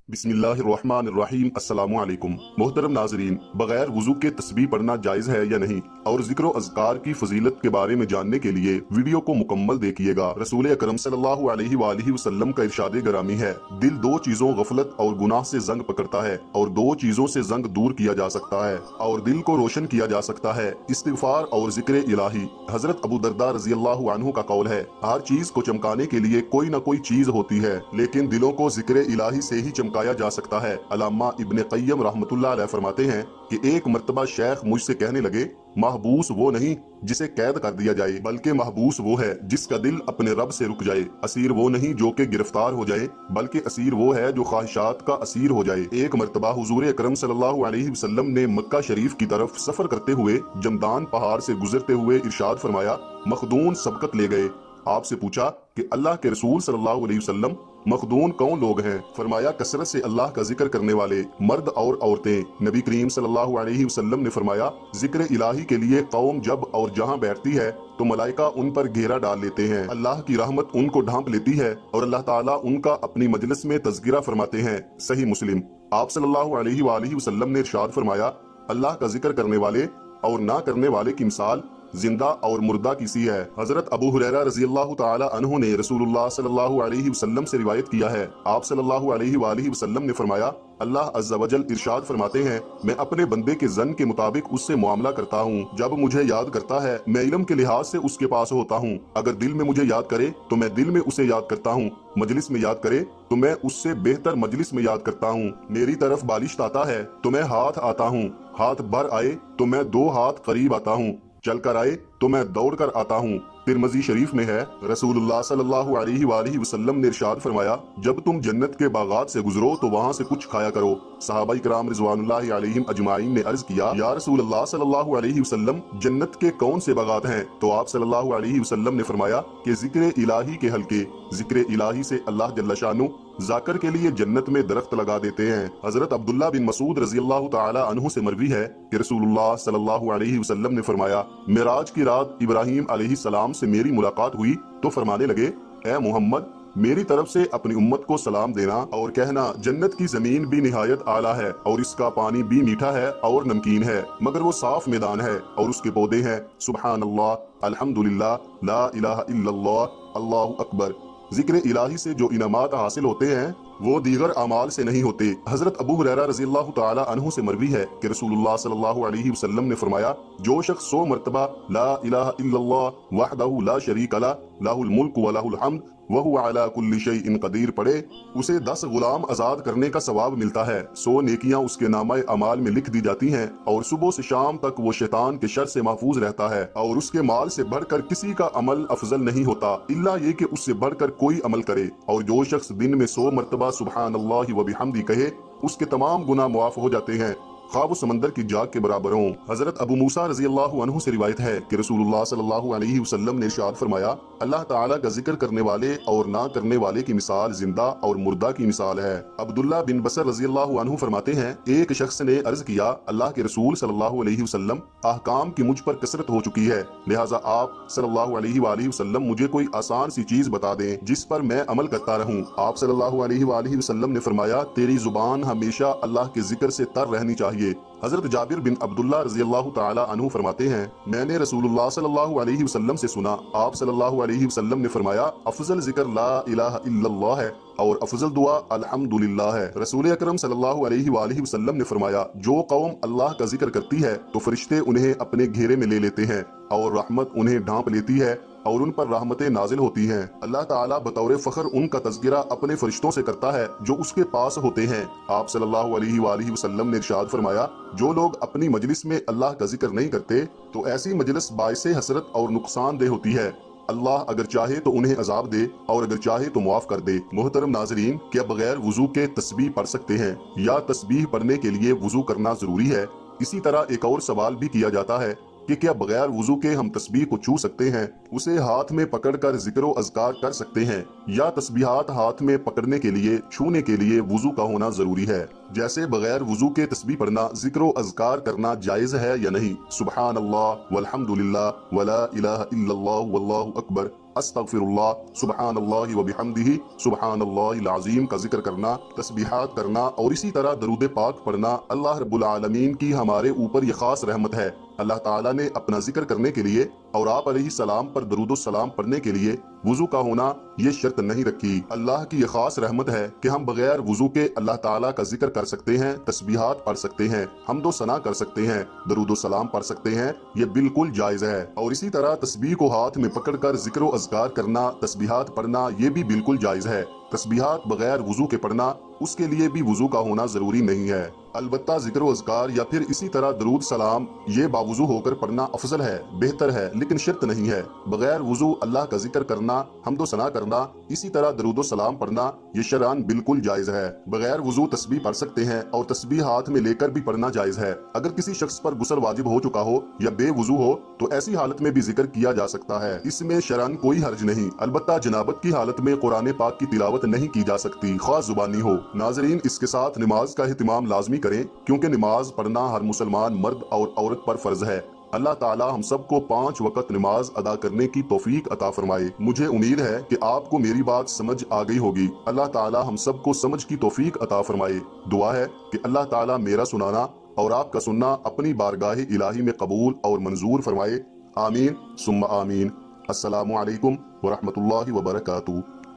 बिस्मिल्लाहिर्रहमानिर्रहीम। अस्सलामु अलैकुम। मोहतरम नाजरीन, बगैर वुजू के तस्बीह पढ़ना जायज़ है या नहीं और जिक्र अज़कार की फजीलत के बारे में जानने के लिए वीडियो को मुकम्मल देखिएगा। रसूल अकरम सल्लल्लाहु अलैहि वालैहि वसल्लम का इरशाद गरामी है, दिल दो चीजों गफलत और गुनाह से जंग पकड़ता है और दो चीजों से जंग दूर किया जा सकता है और दिल को रोशन किया जा सकता है, इस्तिग़फ़ार और जिक्र इलाही। हजरत अबू दरदा रज़ी अल्लाहु अन्हु का कौल है, हर चीज को चमकाने के लिए कोई न कोई चीज होती है, लेकिन दिलों को जिक्र इलाही से ही चमकाया जा सकता है। अल्लामा इब्ने क़य्यम रहमतुल्लाह अलैह फरमाते हैं कि एक मर्तबा शेख मुझसे कहने लगे, महबूस वो नहीं जिसे कैद कर दिया जाए, बल्कि महबूस वो है जिसका दिल अपने रब से रुक जाए। असीर वो नहीं जो कि गिरफ्तार हो जाए, बल्कि असीर वो है जो ख्वाहिशात का असीर हो जाए। एक मर्तबा हुजूर अकरम सल्लल्लाहु अलैहि वसल्लम ने मक्का शरीफ की तरफ सफर करते हुए जमदान पहाड़ से गुजरते हुए इरशाद फरमाया, मखदून सबकत ले गए। आपसे पूछा कि अल्लाह के रसूल सल्लल्लाहु अलैहि वसल्लम, मखदून कौन लोग हैं? फरमाया, कसरत से अल्लाह का जिक्र करने वाले मर्द और औरतें। नबी करीम सल्लल्लाहु अलैहि वसल्लम ने फरमाया, जिक्र इलाही के लिए कौम जब और जहां बैठती है तो मलाइका उन पर घेरा डाल लेते हैं, अल्लाह की रहमत उनको ढांप लेती है और अल्लाह ताला उनका अपनी मजलिस में तज़किरा फरमाते हैं। सही मुस्लिम। आप सल्लल्लाहु अलैहि वसल्लम ने इरशाद फरमाया, अल्लाह का जिक्र करने वाले और ना करने वाले की मिसाल जिंदा और मुर्दा की सी है। हजरत अबू हुरैरा रज़ी अल्लाह ताला अन्हु ने रसूलुल्लाह सल्लल्लाहु अलैहि वसल्लम से रिवायत किया है, आप सल्लल्लाहु अलैहि वसल्लम ने फरमाया, अल्लाह अज़्ज़ा वजल इरशाद फरमाते हैं, मैं अपने बंदे के जन के मुताबिक उससे मुआमला करता हूँ। जब मुझे याद करता है मैं इल्म के लिहाज से उसके पास होता हूँ। अगर दिल में मुझे याद करे तो मैं दिल में उसे याद करता हूँ, मजलिस में याद करे तो मैं उससे बेहतर मजलिस में याद करता हूँ। मेरी तरफ बालिश आता है तो मैं हाथ आता हूँ, हाथ भर आए तो मैं दो हाथ करीब आता हूँ, चल कर आए तो मैं दौड़ कर आता हूँ। तिरमिज़ी शरीफ में है, रसूलुल्लाह सल्लल्लाहु अलैहि वसल्लम ने इरशाद फरमाया, जब तुम जन्नत के बागात से गुजरो तो वहाँ से कुछ खाया करो। सहाबा इकराम रिज़वानुल्लाहि अलैहिम अजमाइन ने अर्ज किया, या रसूलल्लाह सल्लल्लाहु अलैहि वसल्लम, जन्नत के कौन से बागात हैं? तो आप सल्लल्लाहु अलैहि वसल्लम ने फरमाया कि जिक्र इलाही के हल्के। जिक्र इलाही से अल्लाह जल्ल शानु जाकर के लिए जन्नत में दरख्त लगा देते हैं। हजरत अब्दुल्ला बिन मसूद रज़ी अल्लाह ताला अन्हु से मरवी है कि रसूलुल्लाह सल्लल्लाहु अलैहि वसल्लम ने फरमाया, मिराज की रात इब्राहीम अलैहिस्सलाम से मेरी मुलाकात हुई तो फरमाने लगे, ए मोहम्मद, मेरी तरफ से अपनी उम्मत को सलाम देना और कहना, जन्नत की जमीन भी निहायत आला है और इसका पानी भी मीठा है और नमकीन है, मगर वो साफ मैदान है और उसके पौधे हैं सुबहान अल्लाह, अल्हम्दुलिल्लाह, ला इलाहा इल्लल्लाह, अल्लाहु अकबर। जिक्र इलाही से जो इनामात हासिल होते हैं वो दीगर अमाल से नहीं होते। हजरत अबू हुरैरा रज़ी अल्लाह ताला अन्हु से मरवी है कि रसूलुल्लाह सल्लल्लाहु अलैहि वसल्लम ने फरमाया, जो शख्स 100 मरतबा ला इलाहा इल्लल्लाह वहदहु ला शरीका लह लहुल मुल्क व लहुल हम्द व हुवा अला कुल्लि शैइन कदीर पढ़े, उसे 10 गुलाम आजाद करने का सवाब मिलता है। 100 नेकियां उसके नामा अमाल में लिख दी जाती हैं और सुबह से शाम तक वो शैतान के शर से महफूज रहता है और उसके माल से बढ़कर किसी का अमल अफजल नहीं होता, इल्ला ये कि उससे बढ़कर कोई अमल करे। और जो शख्स दिन में 100 मरतबा सुबहान अल्लाह व बिहम्दी कहे, उसके तमाम गुनाह मुआफ हो जाते हैं, खा वो समंदर की जाग के बराबर हों। हजरत अबू मूसा रज़ी अल्लाहु अन्हु से रिवायत है कि रसूलुल्लाह सल्लल्लाहु अलैहि वसल्लम ने इरशाद फरमाया, अल्लाह ताला का जिक्र करने वाले और ना करने वाले की मिसाल जिंदा और मुर्दा की मिसाल है। अब्दुल्ला बिन बसर रज़ी अल्लाहु अन्हु फरमाते हैं, एक शख्स ने अर्ज किया, अल्लाह के रसूल सल्लल्लाहु अलैहि वसल्लम, अहकाम की मुझ पर कसरत हो चुकी है, लिहाजा आप सल्लल्लाहु अलैहि वसल्लम मुझे कोई आसान सी चीज बता दें जिस पर मैं अमल करता रहूं। आप सल्लल्लाहु अलैहि वसल्लम ने फरमाया, तेरी जुबान हमेशा अल्लाह के जिक्र से तर रहनी चाहिए। हजरत जाबिर बिन अब्दुल्ला रज़ी अल्लाह ताला अन्हु फरमाते हैं, मैंने रसूलुल्लाह सल्लल्लाहु अलैहि वसल्लम से सुना, आप सल्लल्लाहु अलैहि वसल्लम ने फरमाया, अफजल जिक्र ला इलाहा इल्लल्लाह है और अफजल दुआ अल्हम्दुलिल्लाह है। रसूल अकरम सल्लल्लाहु अलैहि वसल्लम ने फरमाया, जो कौम अल्लाह का जिक्र करती है तो फरिश्ते उन्हें अपने घेरे में ले लेते हैं और रहमत उन्हें ढांप लेती है और उन पर रहमतें नाजिल होती हैं। अल्लाह ताला बतौर फखर उनका तज़किरा अपने फरिश्तों से करता है जो उसके पास होते हैं। आप सल्लल्लाहु अलैहि वसल्लम ने इरशाद फरमाया, जो लोग अपनी मजलिस में अल्लाह का जिक्र नहीं करते तो ऐसी मजलिस बाइसे हसरत और नुकसानदेह होती है। अल्लाह अगर चाहे तो उन्हें अजाब दे और अगर चाहे तो मुआफ कर दे। मोहतरम नाजरीन, क्या बगैर वुजू के तस्बीह पढ़ सकते हैं या तस्बीह पढ़ने के लिए वुजू करना जरूरी है? इसी तरह एक और सवाल भी किया जाता है कि क्या बगैर वुजू के हम तस्बीह को छू सकते हैं, उसे हाथ में पकड़कर जिक्र अज़कार कर सकते हैं, या तस्बीहात हाथ में पकड़ने के लिए छूने के लिए वुजू का होना जरूरी है? जैसे बगैर वुजू के तस्बीह पढ़ना, जिक्र अज़कार करना जायज है या नहीं? सुबहान अल्लाह वल्हम्दुलिल्लाह वला इलाहा इल्लल्लाह वल्लाहु अकबर, अस्तगफिरुल्लाह, सुबहानल्लाहि व बिहम्दिही, सुबहानल्लाहिल अज़ीम का जिक्र करना, तस्बीहात करना और इसी तरह दरूद पाक पढ़ना अल्लाह रब्बुल आलमीन की हमारे ऊपर ये खास रहमत है। अल्लाह ताला ने अपना जिक्र करने के लिए और आप अलैहिस्सलाम पर दरूद सलाम पढ़ने के लिए वुजू का होना ये शर्त नहीं रखी। अल्लाह की ये खास रहमत है कि हम बगैर वुजू के अल्लाह ताला का जिक्र कर सकते हैं, तस्बीहात पढ़ सकते हैं, हम्दो सना कर सकते हैं, दरूद सलाम पढ़ सकते हैं। ये बिल्कुल जायज है। और इसी तरह तस्बीह को हाथ में पकड़कर जिक्र व अज़कार करना, तस्बीहात पढ़ना ये भी बिल्कुल जायज है। तस्बीहात बगैर वुजू के पढ़ना उसके लिए भी वुजू का होना जरूरी नहीं है। अलबत्ता जिक्र व अज़कार या फिर इसी तरह दरूद सलाम ये बावुजू होकर पढ़ना अफजल है, बेहतर है, लेकिन शर्त नहीं है। बगैर वुजू अल्लाह का जिक्र करना, हम्दो सना करना, इसी तरह दरूद सलाम पढ़ना ये शरआन बिल्कुल जायज है। बगैर वुजू तस्बीह पढ़ सकते हैं और तस्बीह हाथ में लेकर भी पढ़ना जायज है। अगर किसी शख्स पर गुस्ल वाजिब हो चुका हो या बेवुजू हो तो ऐसी हालत में भी जिक्र किया जा सकता है, इसमें शरआन कोई हर्ज नहीं। अलबत्ता जनाबत की हालत में कुरान पाक की तिलावत नहीं की जा सकती, खास जुबानी हो। नाजरीन, इसके साथ नमाज का एहतिमाम लाजमी करें, क्योंकि नमाज पढ़ना हर मुसलमान मर्द और औरत पर फर्ज है। अल्लाह ताला हम सबको 5 वक्त नमाज अदा करने की तौफीक अता फरमाए। मुझे उम्मीद है कि आपको मेरी बात समझ आ गई होगी। अल्लाह ताला हम सबको समझ की तौफीक अता फरमाए। दुआ है कि अल्लाह ताला मेरा सुनाना और आपका सुनना अपनी बारगाह इलाही में कबूल और मंजूर फरमाए। आमीन सुम्मा आमीन। अस्सलामु अलैकुम व रहमतुल्लाहि व बरकातुहू।